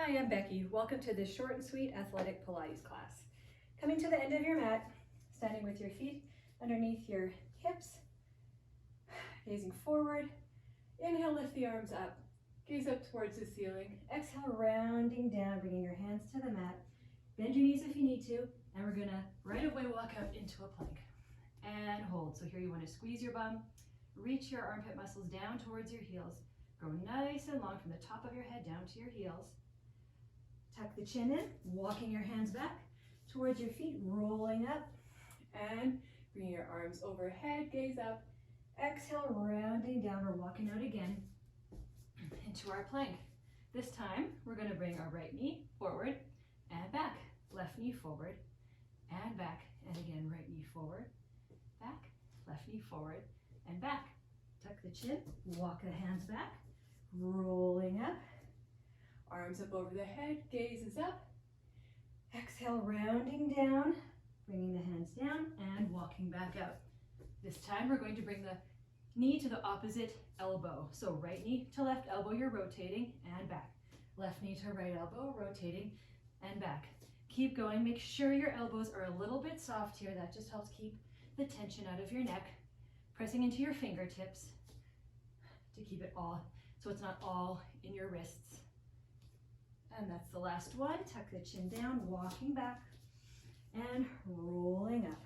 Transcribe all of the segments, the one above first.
Hi, I'm Becky. Welcome to this short and sweet athletic Pilates class. Coming to the end of your mat, standing with your feet underneath your hips, gazing forward. Inhale, lift the arms up. Gaze up towards the ceiling. Exhale, rounding down, bringing your hands to the mat. Bend your knees if you need to, and we're gonna right away walk out into a plank. And hold. So here you wanna squeeze your bum, reach your armpit muscles down towards your heels. Grow nice and long from the top of your head down to your heels. Tuck the chin in, walking your hands back towards your feet, rolling up, and bring your arms overhead, gaze up. Exhale, rounding down, we're walking out again into our plank. This time, we're gonna bring our right knee forward and back. Left knee forward and back. And again, right knee forward, back, left knee forward and back. Tuck the chin, walk the hands back, rolling up. Arms up over the head, gaze is up. Exhale, rounding down, bringing the hands down and walking back out. This time we're going to bring the knee to the opposite elbow. So right knee to left elbow, you're rotating and back. Left knee to right elbow, rotating and back. Keep going, make sure your elbows are a little bit soft here. That just helps keep the tension out of your neck. Pressing into your fingertips to keep it all, so it's not all in your wrists. And that's the last one. Tuck the chin down, walking back and rolling up.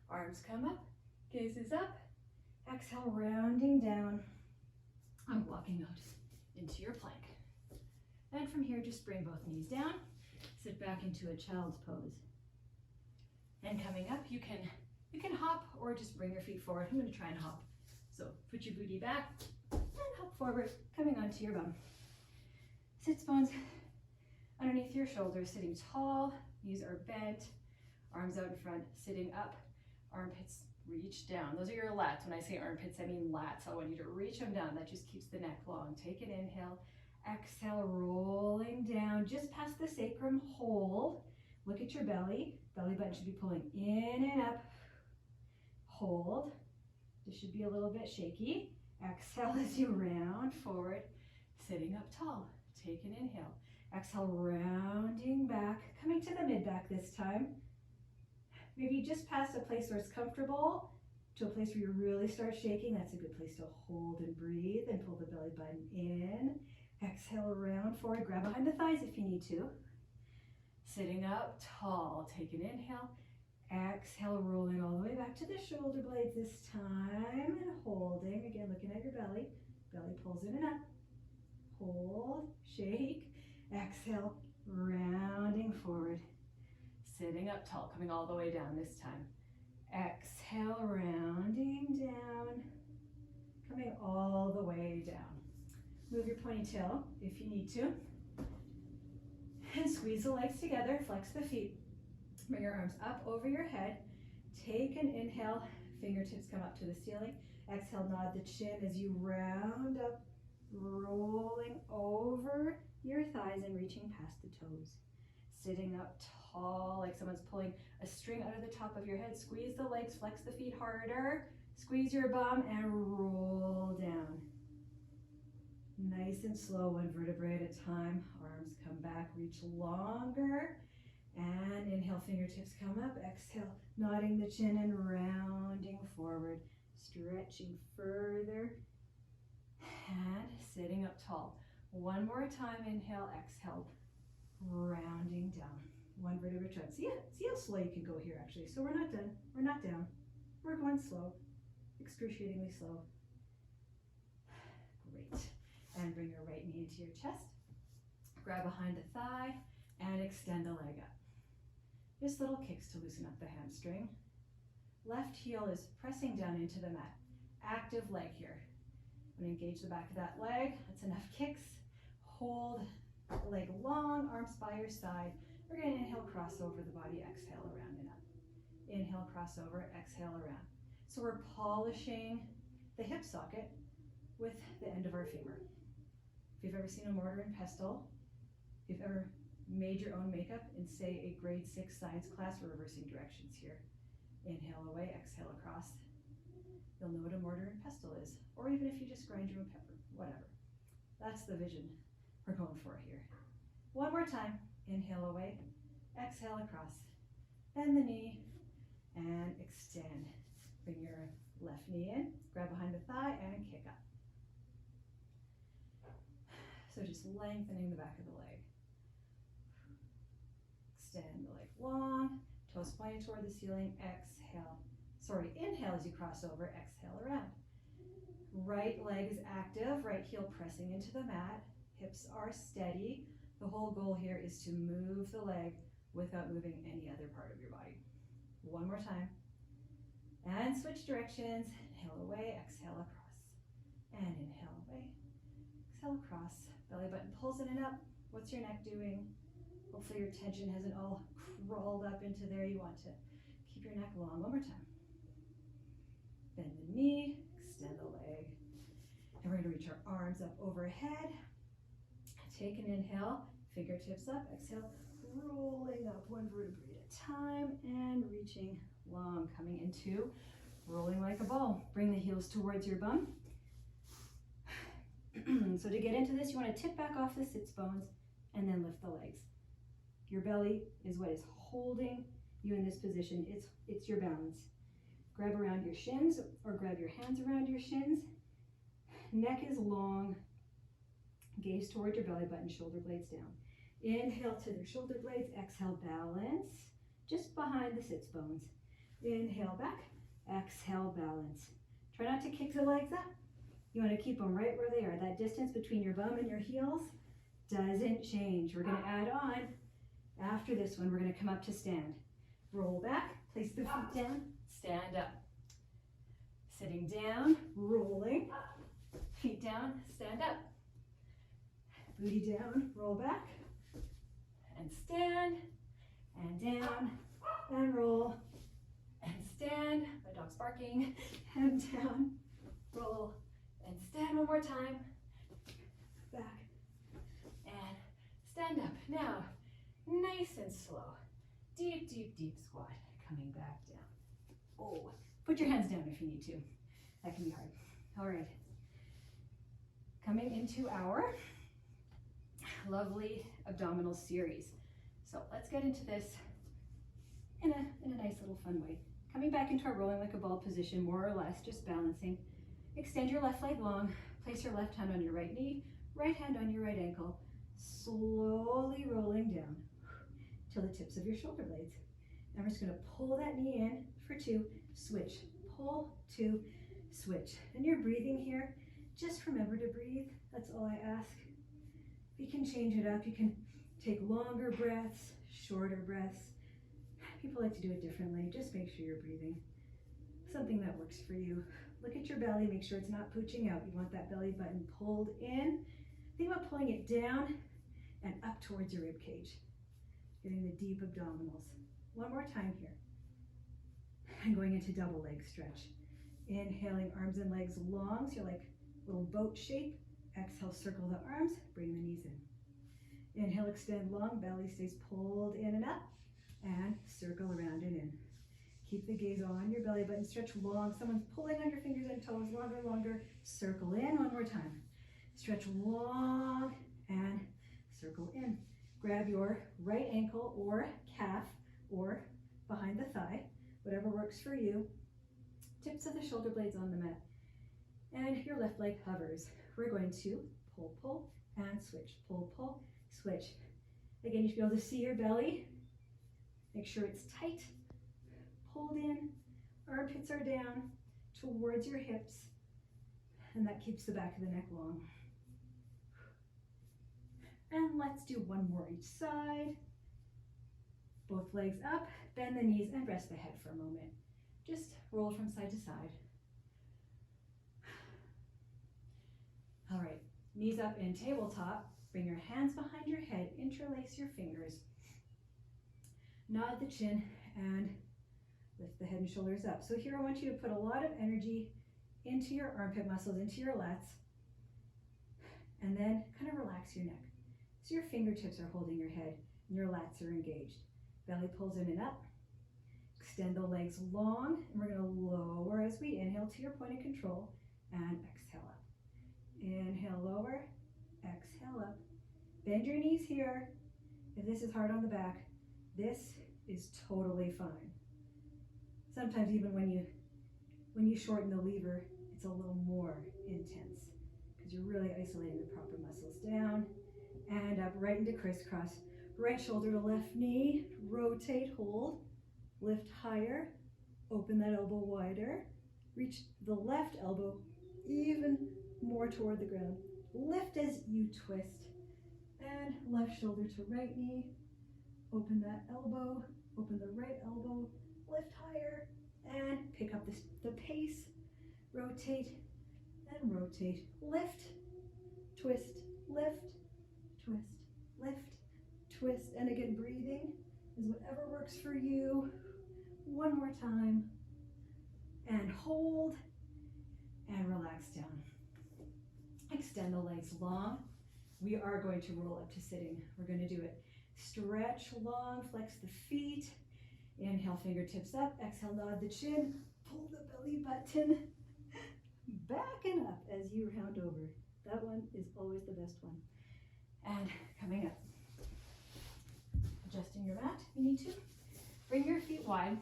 Arms come up, gaze is up. Exhale, rounding down. I'm walking out into your plank. And from here, just bring both knees down. Sit back into a child's pose. And coming up, you can hop or just bring your feet forward. I'm going to try and hop. So put your booty back and hop forward, coming onto your bum. Sits bones underneath your shoulders, sitting tall. Knees are bent. Arms out in front, sitting up. Armpits reach down. Those are your lats. When I say armpits, I mean lats. I want you to reach them down. That just keeps the neck long. Take an inhale. Exhale, rolling down just past the sacrum. Hold. Look at your belly. Belly button should be pulling in and up. Hold. This should be a little bit shaky. Exhale as you round forward, sitting up tall. Take an inhale. Exhale, rounding back, coming to the mid-back this time. Maybe just past a place where it's comfortable to a place where you really start shaking. That's a good place to hold and breathe and pull the belly button in. Exhale, round forward, grab behind the thighs if you need to. Sitting up tall, take an inhale. Exhale, rolling all the way back to the shoulder blades this time and holding. Again, looking at your belly. Belly pulls in and up. Hold, shake. Exhale, rounding forward. Sitting up tall, coming all the way down this time. Exhale, rounding down. Coming all the way down. Move your ponytail if you need to. And squeeze the legs together, flex the feet. Bring your arms up over your head. Take an inhale, fingertips come up to the ceiling. Exhale, nod the chin as you round up, rolling over your thighs and reaching past the toes. Sitting up tall, like someone's pulling a string out of the top of your head. Squeeze the legs, flex the feet harder. Squeeze your bum and roll down. Nice and slow, one vertebrae at a time. Arms come back, reach longer. And inhale, fingertips come up. Exhale, nodding the chin and rounding forward. Stretching further. And sitting up tall. One more time, inhale, exhale. Rounding down. One vertebrae at a time. See how slow you can go here, actually. So we're not done. We're not down. We're going slow. Excruciatingly slow. Great. And bring your right knee into your chest. Grab behind the thigh and extend the leg up. Just little kicks to loosen up the hamstring. Left heel is pressing down into the mat. Active leg here. I'm going to engage the back of that leg. That's enough kicks. Hold leg long, arms by your side. We're going to inhale, cross over the body, exhale around and up. Inhale, cross over, exhale around. So we're polishing the hip socket with the end of our femur. If you've ever seen a mortar and pestle, if you've ever made your own makeup in, say, a grade 6 science class, we're reversing directions here. Inhale away, exhale across. You'll know what a mortar and pestle is, or even if you just grind your own pepper, whatever. That's the vision we're going for here. One more time. Inhale away, exhale across. Bend the knee and extend. Bring your left knee in, grab behind the thigh and kick up. So just lengthening the back of the leg. Extend the leg long, toes pointing toward the ceiling, exhale. Inhale as you cross over, exhale around. Right leg is active, right heel pressing into the mat. Hips are steady. The whole goal here is to move the leg without moving any other part of your body. One more time. And switch directions. Inhale away, exhale across. And inhale away, exhale across. Belly button pulls in and up. What's your neck doing? Hopefully your tension hasn't all crawled up into there. You want to keep your neck long. One more time. Bend the knee, extend the leg. And we're going to reach our arms up overhead. Take an inhale, fingertips up, exhale, rolling up one vertebrae at a time and reaching long, coming into rolling like a ball. Bring the heels towards your bum. So to get into this, you want to tip back off the sits bones and then lift the legs. Your belly is what is holding you in this position. It's your balance. Grab around your shins or grab your hands around your shins. Neck is long. Gaze toward your belly button, shoulder blades down. Inhale to the shoulder blades, exhale, balance just behind the sits bones. Inhale back, exhale, balance. Try not to kick the legs up. You want to keep them right where they are. That distance between your bum and your heels doesn't change. We're going to add on, after this one, we're going to come up to stand. Roll back, place the feet down, stand up. Sitting down, rolling, feet down, stand up. Booty down, roll back, and stand, and down, and roll, and stand. My dog's barking, and down, roll, and stand one more time. Back, and stand up. Now, nice and slow. Deep, deep, deep squat. Coming back down. Oh, put your hands down if you need to. That can be hard. All right. Coming into our lovely abdominal series. So let's get into this in a nice little fun way. Coming back into our rolling like a ball position, more or less, just balancing. Extend your left leg long. Place your left hand on your right knee, right hand on your right ankle. Slowly rolling down to the tips of your shoulder blades. And we're just going to pull that knee in for 2, switch, pull, 2, switch. And you're breathing here. Just remember to breathe. That's all I ask. You can change it up. You can take longer breaths, shorter breaths. People like to do it differently. Just make sure you're breathing. Something that works for you. Look at your belly. Make sure it's not pooching out. You want that belly button pulled in. Think about pulling it down and up towards your rib cage. Getting the deep abdominals. One more time here. And going into double leg stretch. Inhaling, arms and legs long, so you're like a little boat shape. Exhale, circle the arms, bring the knees in. Inhale, extend long, belly stays pulled in and up, and circle around and in. Keep the gaze on your belly button, stretch long. Someone's pulling on your fingers and toes, longer, longer. Circle in, one more time. Stretch long and circle in. Grab your right ankle or calf or behind the thigh, whatever works for you. Tips of the shoulder blades on the mat. And your left leg hovers. We're going to pull, pull, and switch. Pull, pull, switch. Again, you should be able to see your belly. Make sure it's tight, pulled in. Armpits are down towards your hips. And that keeps the back of the neck long. And let's do one more each side. Both legs up, bend the knees, and rest the head for a moment. Just roll from side to side. All right, knees up in tabletop. Bring your hands behind your head, interlace your fingers. Nod the chin and lift the head and shoulders up. So here I want you to put a lot of energy into your armpit muscles, into your lats, and then kind of relax your neck. So your fingertips are holding your head and your lats are engaged. Belly pulls in and up. Extend the legs long, and we're going to lower as we inhale to your point of control and exhale up. Inhale, lower, exhale up. Bend your knees here. If this is hard on the back, this is totally fine. Sometimes even when you shorten the lever, it's a little more intense because you're really isolating the proper muscles. Down and up, right into crisscross. Right shoulder to left knee, rotate, hold, lift higher, open that elbow wider, reach the left elbow even more toward the ground. Lift as you twist, and left shoulder to right knee, open that elbow, open the right elbow, lift higher, and pick up the pace, rotate and rotate, lift, twist, lift, twist, lift, twist, and again, breathing is whatever works for you. One more time, and hold, and relax down. Extend the legs long. We are going to roll up to sitting. We're going to do it. Stretch long, flex the feet. Inhale, fingertips up. Exhale, nod the chin. Pull the belly button back and up as you round over. That one is always the best one. And coming up. Adjusting your mat, you need to. Bring your feet wide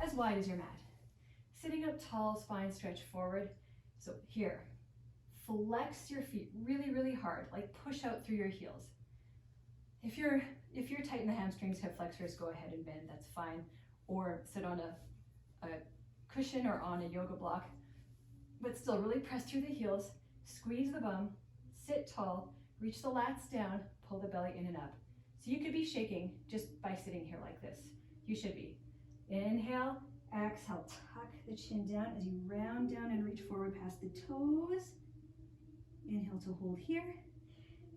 as your mat. Sitting up tall, spine stretch forward. So here, flex your feet really, really hard, like push out through your heels. If you're tight in the hamstrings, hip flexors, go ahead and bend, that's fine. Or sit on a cushion or on a yoga block. But still, really press through the heels, squeeze the bum, sit tall, reach the lats down, pull the belly in and up. So you could be shaking just by sitting here like this. You should be. Inhale, exhale, tuck the chin down as you round down and reach forward past the toes. Inhale to hold here.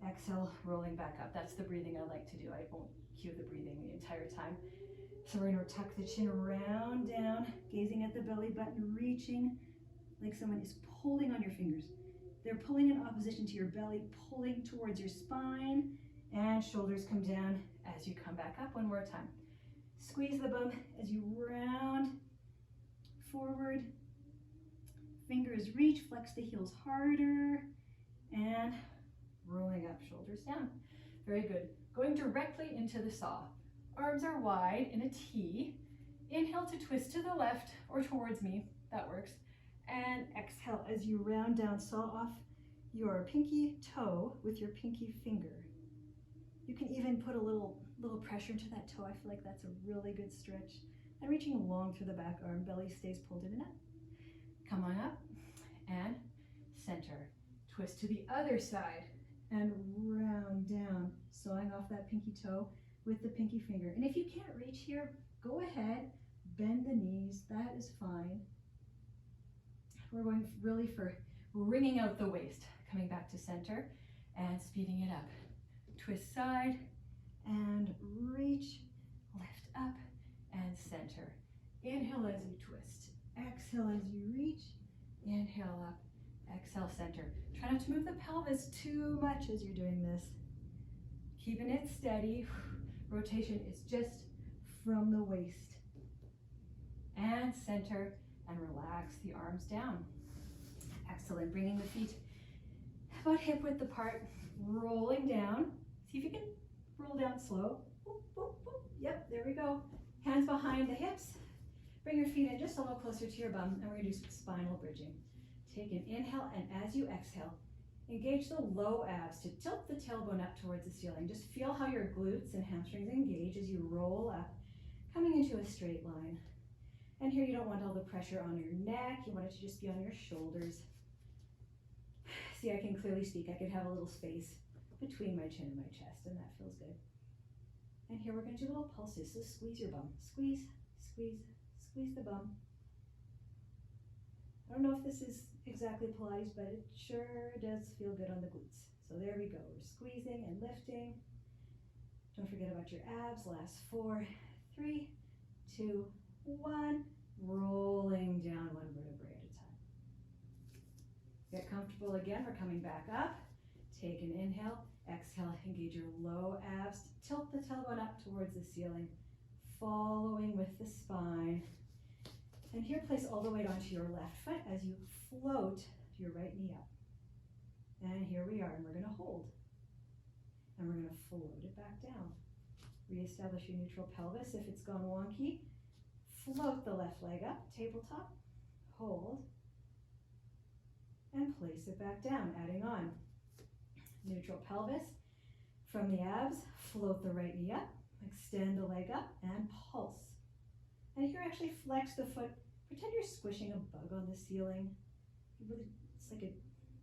Exhale, rolling back up. That's the breathing I like to do. I won't cue the breathing the entire time. So we're going to tuck the chin round down, gazing at the belly button, reaching like someone is pulling on your fingers. They're pulling in opposition to your belly, pulling towards your spine, and shoulders come down as you come back up. One more time. Squeeze the bum as you round forward. Fingers reach, flex the heels harder, and rolling up, shoulders down. Very good. Going directly into the saw. Arms are wide in a T. Inhale to twist to the left or towards me. That works. And exhale as you round down, saw off your pinky toe with your pinky finger. You can even put a little pressure into that toe. I feel like that's a really good stretch. And reaching long through the back arm, belly stays pulled in and up. Come on up and center. Twist to the other side and round down, sawing off that pinky toe with the pinky finger. And if you can't reach here, go ahead, bend the knees, that is fine. We're going really for wringing out the waist, coming back to center and speeding it up. Twist side and reach, lift up and center. Inhale as you twist, exhale as you reach, inhale up, exhale center. Try not to move the pelvis too much as you're doing this. Keeping it steady. Rotation is just from the waist. And center and relax the arms down. Excellent. Bringing the feet about hip width apart, rolling down. See if you can roll down slow. Boop, boop, boop. Yep, there we go. Hands behind the hips. Bring your feet in just a little closer to your bum, and we're going to do some spinal bridging. Take an inhale, and as you exhale, engage the low abs to tilt the tailbone up towards the ceiling. Just feel how your glutes and hamstrings engage as you roll up, coming into a straight line. And here you don't want all the pressure on your neck. You want it to just be on your shoulders. See, I can clearly speak. I could have a little space between my chin and my chest, and that feels good. And here we're going to do little pulses. So squeeze your bum. Squeeze, squeeze, squeeze the bum. I don't know if this is exactly Pilates, but it sure does feel good on the glutes. So there we go. We're squeezing and lifting. Don't forget about your abs. Last 4, 3, 2, 1. Rolling down one vertebrae at a time. Get comfortable again. We're coming back up. Take an inhale. Exhale. Engage your low abs. Tilt the tailbone up towards the ceiling. Following with the spine. And here, place all the weight onto your left foot as you float your right knee up. And here we are, and we're going to hold. and we're going to float it back down. Reestablish your neutral pelvis. If it's gone wonky, float the left leg up, tabletop, hold, and place it back down, adding on. Neutral pelvis. From the abs, float the right knee up, extend the leg up, and pulse. And here actually flex the foot. Pretend you're squishing a bug on the ceiling. It's like a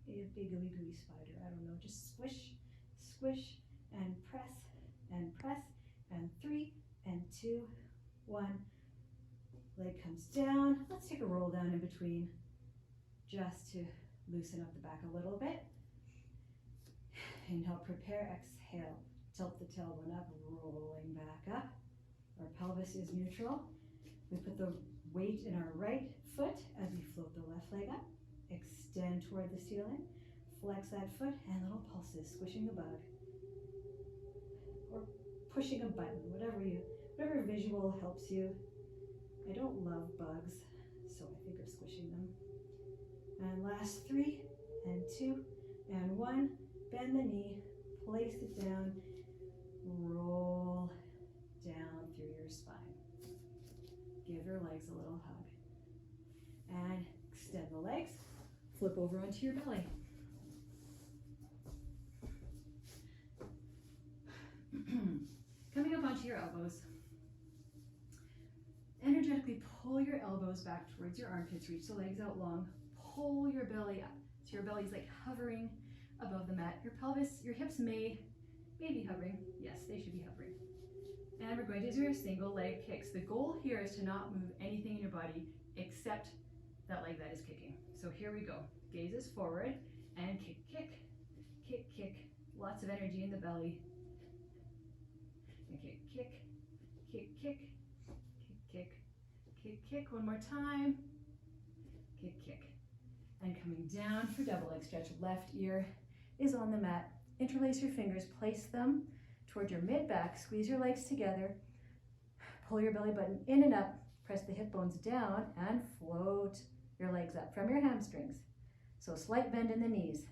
big gooey spider. I don't know. Just squish, squish, and press, and press, and 3, and 2, 1. Leg comes down. Let's take a roll down in between just to loosen up the back a little bit. Inhale, prepare, exhale. Tilt the tailbone up, rolling back up. Our pelvis is neutral. We put the weight in our right foot as we float the left leg up. Extend toward the ceiling. Flex that foot and little pulses, squishing a bug. Or pushing a button, whatever visual helps you. I don't love bugs, so I think of squishing them. And last 3, and 2, and 1. Bend the knee, place it down, roll down through your spine. Give your legs a little hug. And extend the legs, flip over onto your belly. Coming up onto your elbows. Energetically pull your elbows back towards your armpits, reach the legs out long, pull your belly up. So your belly's like hovering above the mat. Your pelvis, your hips may be hovering. Yes, they should be hovering. And we're going to do our single leg kicks. The goal here is to not move anything in your body except that leg that is kicking. So here we go. Gaze is forward and kick, kick, kick, kick. Lots of energy in the belly. And kick, kick, kick, kick, kick, kick, kick, kick. One more time. Kick, kick. And coming down for double leg stretch. Left ear is on the mat. Interlace your fingers, place them toward your mid-back, squeeze your legs together, pull your belly button in and up, press the hip bones down, and float your legs up from your hamstrings. So slight bend in the knees.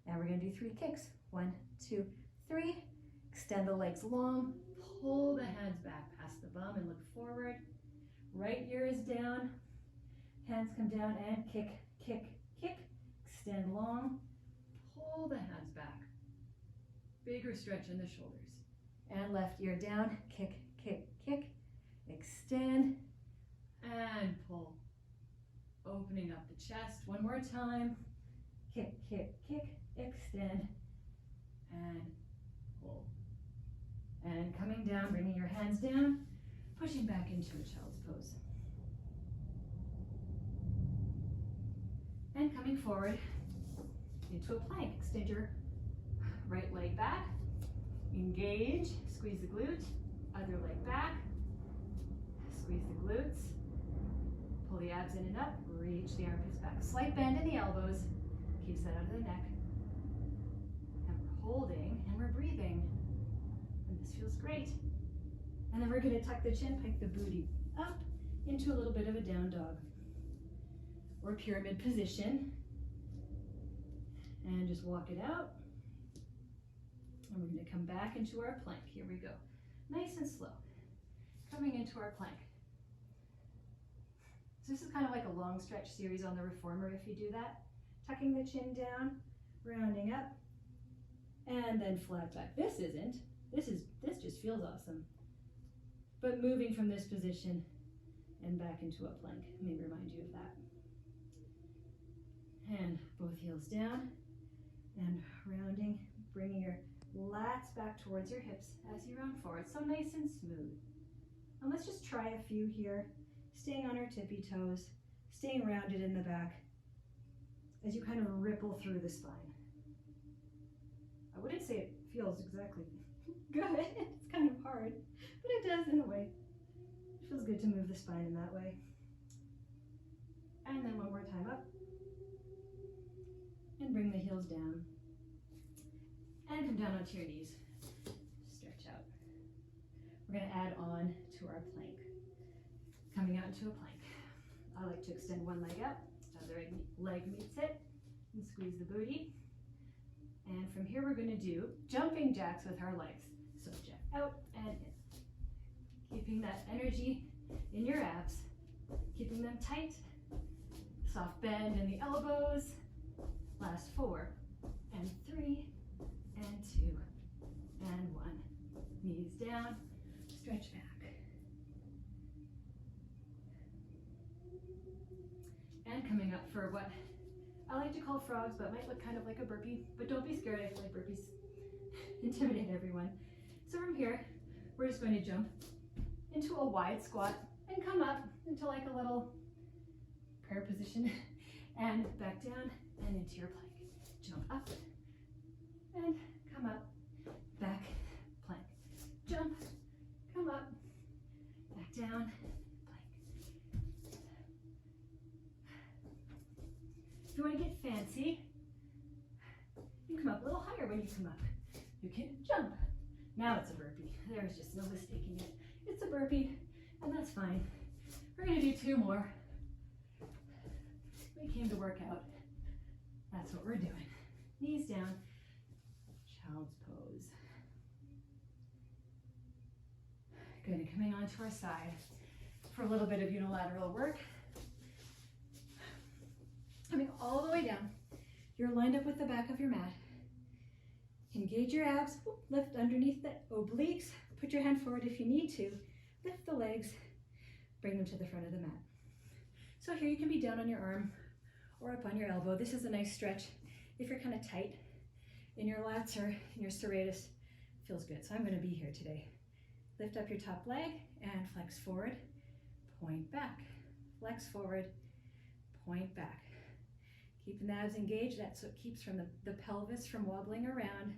And we're going to do 3 kicks. 1, 2, 3. Extend the legs long, pull the hands back past the bum and look forward. Right ear is down, hands come down and kick, kick, kick. Extend long, pull the hands back. Bigger stretch in the shoulders. And left ear down, kick, kick, kick. Extend and pull. Opening up the chest. One more time. Kick, kick, kick. Extend and pull. And coming down, bringing your hands down, pushing back into a child's pose. And coming forward into a plank. Extend your right leg back, engage, squeeze the glute, other leg back, squeeze the glutes, pull the abs in and up, reach the armpits back. Slight bend in the elbows, keeps that out of the neck. And we're holding and we're breathing. And this feels great. And then we're going to tuck the chin, pike the booty up into a little bit of a down dog or pyramid position. And just walk it out. And we're going to come back into our plank. Here we go. Nice and slow. Coming into our plank. So this is kind of like a long stretch series on the reformer if you do that. Tucking the chin down, rounding up, and then flat back. This just feels awesome. But moving from this position and back into a plank may remind you of that. And both heels down and rounding, bringing your lats back towards your hips as you round forward. So nice and smooth. And let's just try a few here, staying on our tippy toes, staying rounded in the back as you kind of ripple through the spine. I wouldn't say it feels exactly good. It's kind of hard, but it does in a way. It feels good to move the spine in that way. And then one more time up. And bring the heels down. And come down onto your knees. Stretch out. We're going to add on to our plank. Coming out into a plank. I like to extend one leg up, other leg meets it, and squeeze the booty. And from here, we're going to do jumping jacks with our legs. So jack out and in. Keeping that energy in your abs, keeping them tight. Soft bend in the elbows. Last 4 and 3 and 2 and 1. Knees down, stretch back. And coming up for what I like to call frogs, but might look kind of like a burpee, but don't be scared. I feel like burpees intimidate everyone. So from here, we're just going to jump into a wide squat and come up into like a little prayer position and back down and into your plank. Jump up and come up, back, plank. Jump, come up, back down, plank. If you want to get fancy, you come up a little higher when you come up. You can jump. Now it's a burpee. There's just no mistaking it. It's a burpee, and that's fine. We're going to do 2 more. We came to work out. That's what we're doing. Knees down, child's pose. Good, and coming onto our side for a little bit of unilateral work. Coming all the way down. You're lined up with the back of your mat. Engage your abs, lift underneath the obliques. Put your hand forward if you need to. Lift the legs, bring them to the front of the mat. So here you can be down on your arm or up on your elbow. This is a nice stretch if you're kind of tight in your lats or in your serratus. Feels good. So I'm going to be here today. Lift up your top leg and flex forward, point back. Flex forward, point back. Keeping the abs engaged. That's what keeps from the pelvis from wobbling around.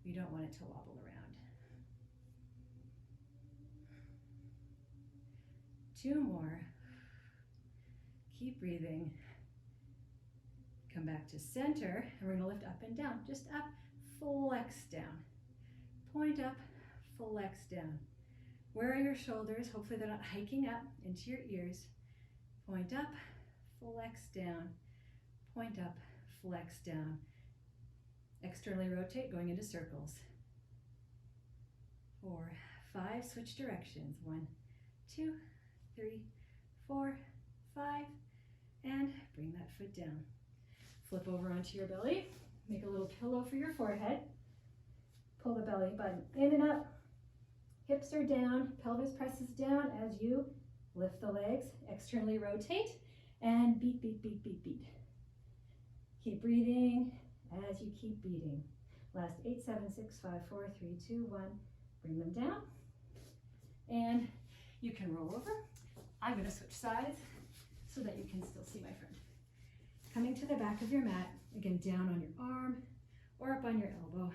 You don't want it to wobble around. 2 more. Keep breathing. Come back to center, and we're going to lift up and down. Just up, flex down. Point up, flex down. Where are your shoulders? Hopefully they're not hiking up into your ears. Point up, flex down. Point up, flex down. Externally rotate, going into circles. 4, 5, switch directions. 1, 2, 3, 4, 5, and bring that foot down. Flip over onto your belly. Make a little pillow for your forehead. Pull the belly button in and up. Hips are down, pelvis presses down as you lift the legs, externally rotate, and beat, beat, beat, beat, beat. Keep breathing as you keep beating. Last 8, 7, 6, 5, 4, 3, 2, 1. Bring them down. And you can roll over. I'm going to switch sides so that you can still see my friend. Coming to the back of your mat, again down on your arm or up on your elbow.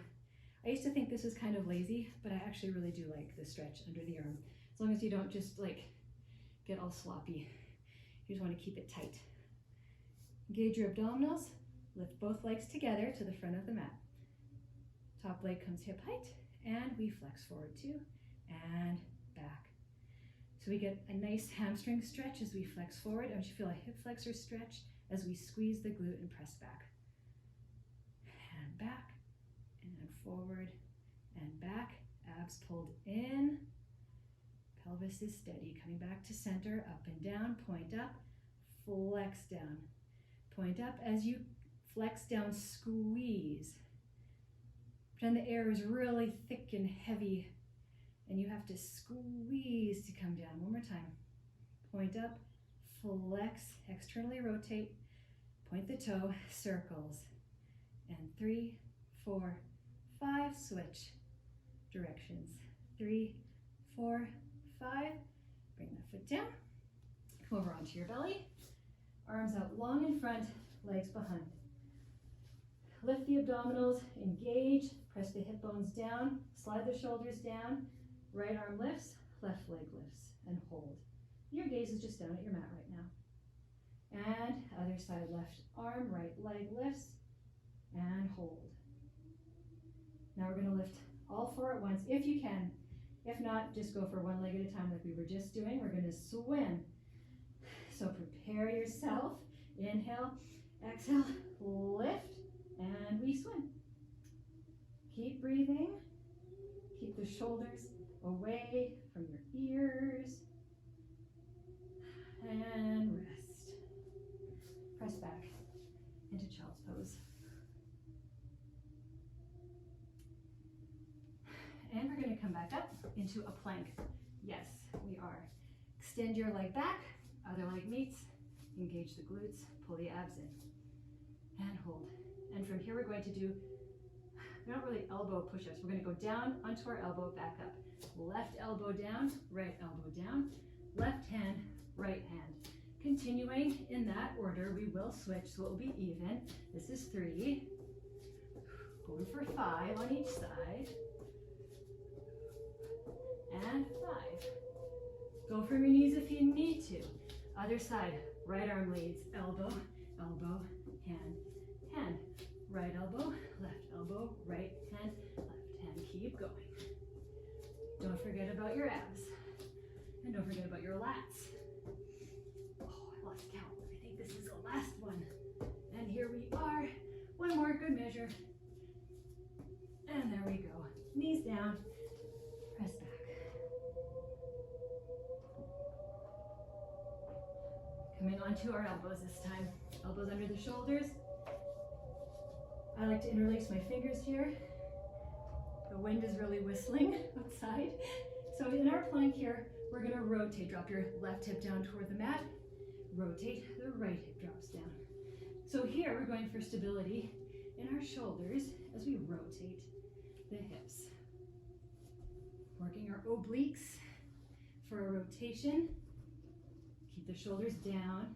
I used to think this was kind of lazy, but I actually really do like the stretch under the arm. As long as you don't just like get all sloppy. You just want to keep it tight. Engage your abdominals. Lift both legs together to the front of the mat. Top leg comes hip height, and we flex forward 2 and back. So we get a nice hamstring stretch as we flex forward. I want you to feel a hip flexor stretch as we squeeze the glute and press back. And back, and forward, and back. Abs pulled in. Pelvis is steady. Coming back to center, up and down, point up, flex down. Point up as you flex down, squeeze. Pretend the air is really thick and heavy, and you have to squeeze to come down. One more time. Point up, flex, externally rotate, point the toe, circles. And 3, 4, 5, switch directions. 3, 4, 5, bring that foot down. Come over onto your belly. Arms out long in front, legs behind. Lift the abdominals, engage, press the hip bones down, slide the shoulders down, right arm lifts, left leg lifts, and hold. Your gaze is just down at your mat right now. And other side, left arm, right leg lifts, and hold. Now we're going to lift all 4 at once if you can. If not, just go for one leg at a time like we were just doing. We're going to swim. So prepare yourself. Inhale, exhale, lift, and we swim. breathing. Keep the shoulders away from your ears. And rest. Press back into child's pose. And we're going to come back up into a plank. Yes, we are. Extend your leg back, other leg meets, engage the glutes, pull the abs in, and hold. And from here we're going to do, they're not really elbow push-ups. We're going to go down onto our elbow, back up. Left elbow down, right elbow down, left hand, right hand. Continuing in that order, we will switch, so it will be even. This is 3. Going for 5 on each side. And 5. Go from your knees if you need to. Other side, right arm leads, elbow, elbow, hand, hand. Right elbow, left elbow, right hand, left hand. Keep going. Don't forget about your abs. And don't forget about your lats. Oh, I lost count. I think this is the last one. And here we are. One more, good measure. And there we go. Knees down, press back. Coming onto our elbows this time. Elbows under the shoulders. I like to interlace my fingers here. The wind is really whistling outside. So in our plank here, we're going to rotate. Drop your left hip down toward the mat. Rotate, the right hip drops down. So here we're going for stability in our shoulders as we rotate the hips. Working our obliques for a rotation. Keep the shoulders down.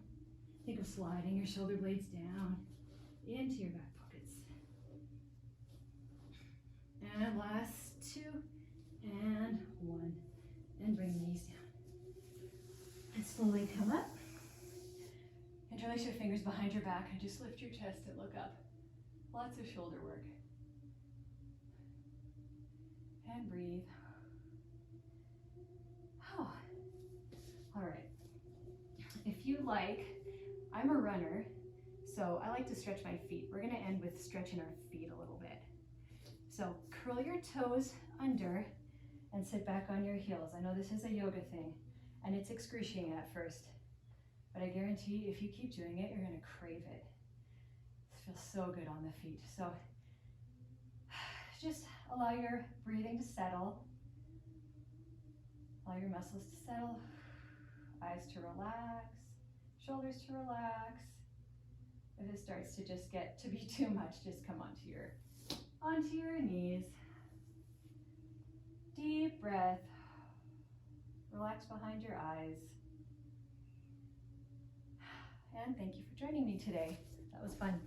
Think of sliding your shoulder blades down into your back pockets. And last 2 and 1. And bring the knees down. And slowly come up. Interlace your fingers behind your back and just lift your chest and look up. Lots of shoulder work. And breathe. Oh. All right. If you like, I'm a runner, so I like to stretch my feet. We're going to end with stretching our feet a little bit. So curl your toes under and sit back on your heels. I know this is a yoga thing, and it's excruciating at first, but I guarantee if you keep doing it, you're going to crave it. It feels so good on the feet. So just allow your breathing to settle. Allow your muscles to settle. Eyes to relax. Shoulders to relax. If it starts to just get to be too much, just come onto your knees. Deep breath. Relax behind your eyes. And thank you for joining me today. That was fun.